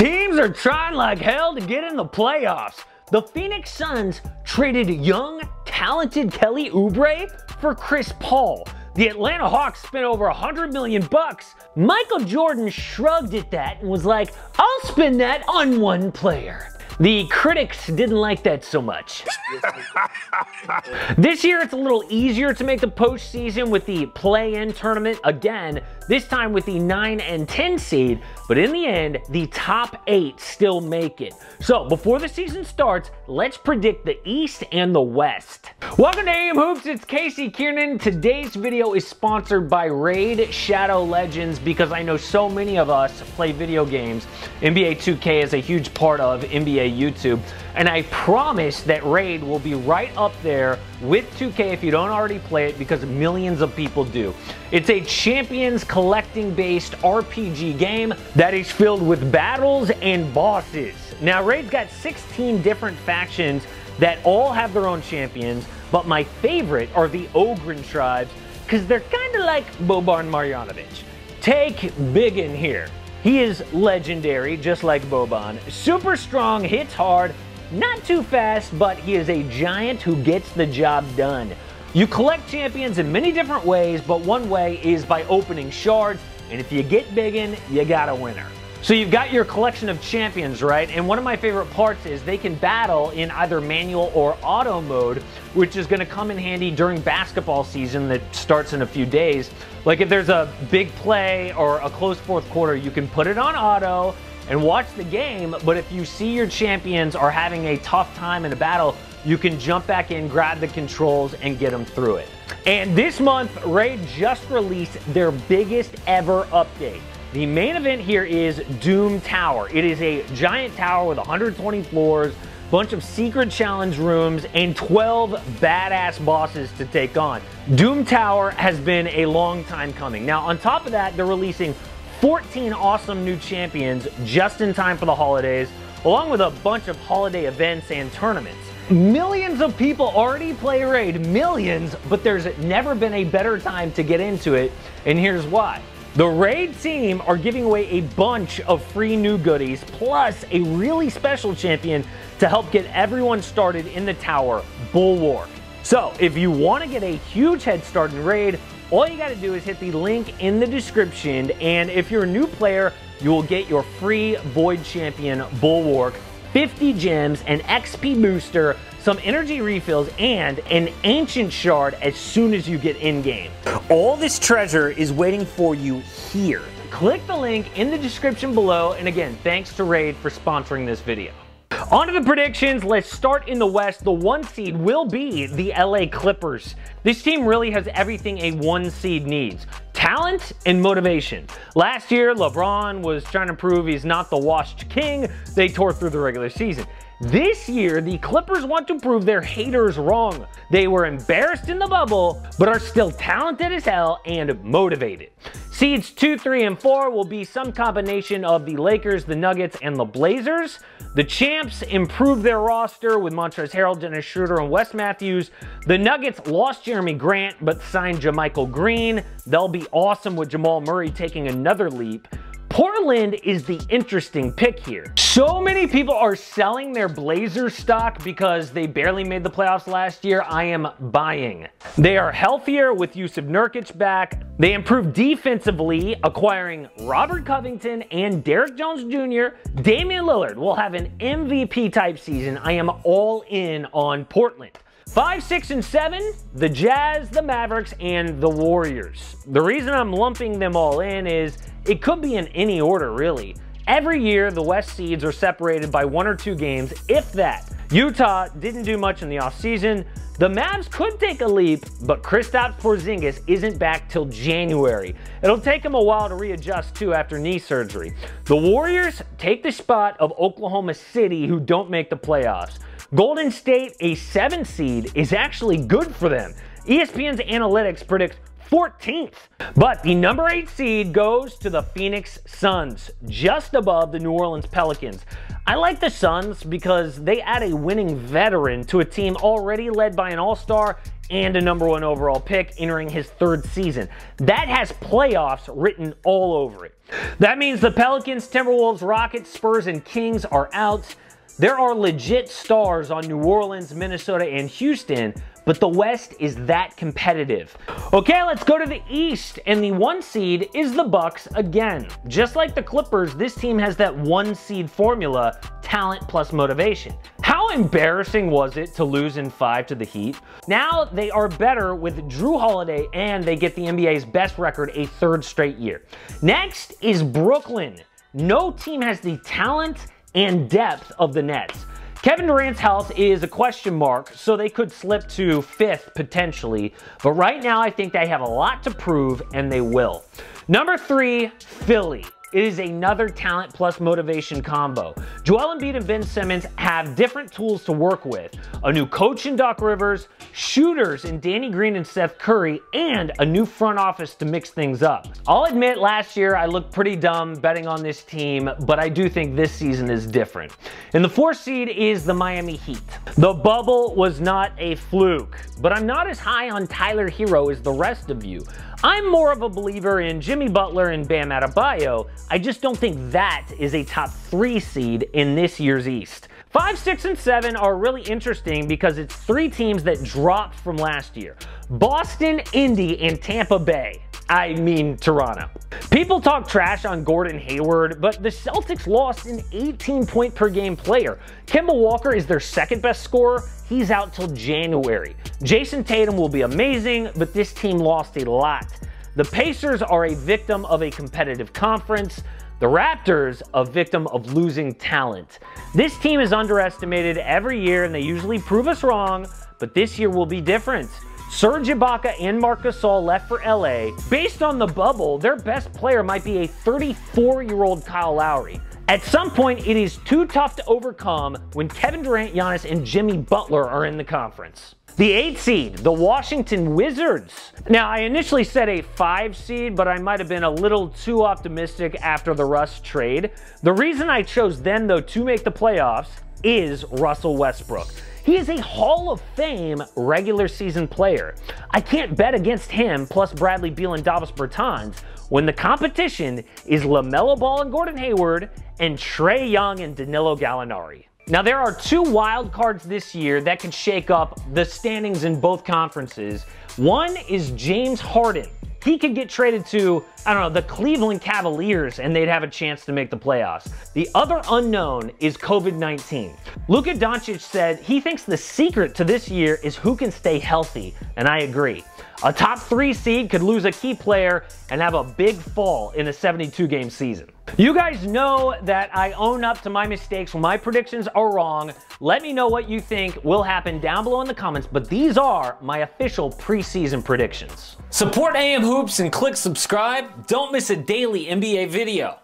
Teams are trying like hell to get in the playoffs. The Phoenix Suns traded young, talented Kelly Oubre for Chris Paul. The Atlanta Hawks spent over $100 million. Michael Jordan shrugged at that and was like, I'll spend that on one player. The critics didn't like that so much. This year it's a little easier to make the postseason with the play-in tournament again, this time with the 9 and 10 seed, but in the end, the top 8 still make it. So before the season starts, let's predict the East and the West. Welcome to AM Hoops, it's Casey Kiernan. Today's video is sponsored by Raid Shadow Legends because I know so many of us play video games. NBA 2K is a huge part of NBA YouTube, and I promise that Raid will be right up there with 2K if you don't already play it, because millions of people do. It's a champions collecting based RPG game that is filled with battles and bosses. Now Raid's got 16 different factions that all have their own champions, but my favorite are the Ogren tribes because they're kind of like Boban Marjanovic. Take Biggin here. He is legendary, just like Boban. Super strong, hits hard, not too fast, but he is a giant who gets the job done. You collect champions in many different ways, but one way is by opening shards, and if you get Biggin, you got a winner. So you've got your collection of champions, right? And one of my favorite parts is they can battle in either manual or auto mode, which is going to come in handy during basketball season that starts in a few days. Like if there's a big play or a close fourth quarter, you can put it on auto and watch the game, but if you see your champions are having a tough time in a battle, you can jump back in, grab the controls, and get them through it. And this month, Raid just released their biggest ever update. The main event here is Doom Tower. It is a giant tower with 120 floors, bunch of secret challenge rooms, and 12 badass bosses to take on. Doom Tower has been a long time coming. Now, on top of that, they're releasing 14 awesome new champions just in time for the holidays, along with a bunch of holiday events and tournaments. Millions of people already play Raid, millions, but there's never been a better time to get into it, and here's why. The Raid team are giving away a bunch of free new goodies, plus a really special champion to help get everyone started in the tower, Bulwark. So if you want to get a huge head start in Raid, all you got to do is hit the link in the description, and if you're a new player, you will get your free Void Champion Bulwark, 50 gems, an XP booster, some energy refills, and an ancient shard as soon as you get in-game. All this treasure is waiting for you here. Click the link in the description below, and again, thanks to Raid for sponsoring this video. On to the predictions. Let's start in the West. The 1 seed will be the LA Clippers. This team really has everything a 1 seed needs. Talent and motivation. Last year, LeBron was trying to prove he's not the washed king. They tore through the regular season. This year, the Clippers want to prove their haters wrong. They were embarrassed in the bubble, but are still talented as hell and motivated. Seeds 2, 3, and 4 will be some combination of the Lakers, the Nuggets, and the Blazers. The champs improved their roster with Montrezl Harrell, Dennis Schroeder, and Wes Matthews. The Nuggets lost Jeremy Grant, but signed JaMychal Green. They'll be awesome with Jamal Murray taking another leap. Portland is the interesting pick here. So many people are selling their Blazers stock because they barely made the playoffs last year. I am buying. They are healthier with Jusuf Nurkic back. They improved defensively, acquiring Robert Covington and Derrick Jones Jr. Damian Lillard will have an MVP type season. I am all in on Portland. 5, 6, and 7, the Jazz, the Mavericks, and the Warriors. The reason I'm lumping them all in is it could be in any order, really. Every year, the West seeds are separated by 1 or 2 games, if that. Utah didn't do much in the offseason. The Mavs could take a leap, but Kristaps Porzingis isn't back till January. It'll take him a while to readjust too after knee surgery. The Warriors take the spot of Oklahoma City, who don't make the playoffs. Golden State, a 7 seed, is actually good for them. ESPN's analytics predict 14th. But the number 8 seed goes to the Phoenix Suns, just above the New Orleans Pelicans. I like the Suns because they add a winning veteran to a team already led by an all-star and a #1 overall pick entering his 3rd season. That has playoffs written all over it. That means the Pelicans, Timberwolves, Rockets, Spurs, and Kings are out. There are legit stars on New Orleans, Minnesota, and Houston, but the West is that competitive. Okay, let's go to the East, and the 1 seed is the Bucks again. Just like the Clippers, this team has that 1 seed formula, talent plus motivation. How embarrassing was it to lose in 5 to the Heat? Now they are better with Drew Holiday, and they get the NBA's best record a 3rd straight year. Next is Brooklyn. No team has the talent and depth of the Nets. Kevin Durant's health is a question mark, so they could slip to 5th potentially, but right now I think they have a lot to prove, and they will. Number 3, Philly. It is another talent plus motivation combo. Joel Embiid and Ben Simmons have different tools to work with. A new coach in Doc Rivers, shooters in Danny Green and Seth Curry, and a new front office to mix things up. I'll admit last year I looked pretty dumb betting on this team, but I do think this season is different. And the 4th seed is the Miami Heat. The bubble was not a fluke, but I'm not as high on Tyler Hero as the rest of you. I'm more of a believer in Jimmy Butler and Bam Adebayo. I just don't think that is a top 3 seed in this year's East. 5, 6, and 7 are really interesting because it's 3 teams that dropped from last year. Boston, Indy, and Tampa Bay. I mean Toronto. People talk trash on Gordon Hayward, but the Celtics lost an 18-point per game player. Kemba Walker is their 2nd best scorer. He's out till January. Jason Tatum will be amazing, but this team lost a lot. The Pacers are a victim of a competitive conference. The Raptors, a victim of losing talent. This team is underestimated every year, and they usually prove us wrong, but this year will be different. Serge Ibaka and Marc Gasol left for LA. Based on the bubble, their best player might be a 34-year-old Kyle Lowry. At some point, it is too tough to overcome when Kevin Durant, Giannis, and Jimmy Butler are in the conference. The 8th seed, the Washington Wizards. Now, I initially said a 5 seed, but I might have been a little too optimistic after the Russ trade. The reason I chose them, though, to make the playoffs is Russell Westbrook. He is a Hall of Fame regular season player. I can't bet against him plus Bradley Beal and Davis Bertans when the competition is LaMelo Ball and Gordon Hayward and Trae Young and Danilo Gallinari. Now, there are 2 wild cards this year that could shake up the standings in both conferences. One is James Harden. He could get traded to, I don't know, the Cleveland Cavaliers, and they'd have a chance to make the playoffs. The other unknown is COVID-19. Luka Doncic said he thinks the secret to this year is who can stay healthy, and I agree. A top 3 seed could lose a key player and have a big fall in a 72-game season. You guys know that I own up to my mistakes when my predictions are wrong. Let me know what you think will happen down below in the comments, but these are my official preseason predictions. Support AM Hoops and click subscribe. Don't miss a daily NBA video.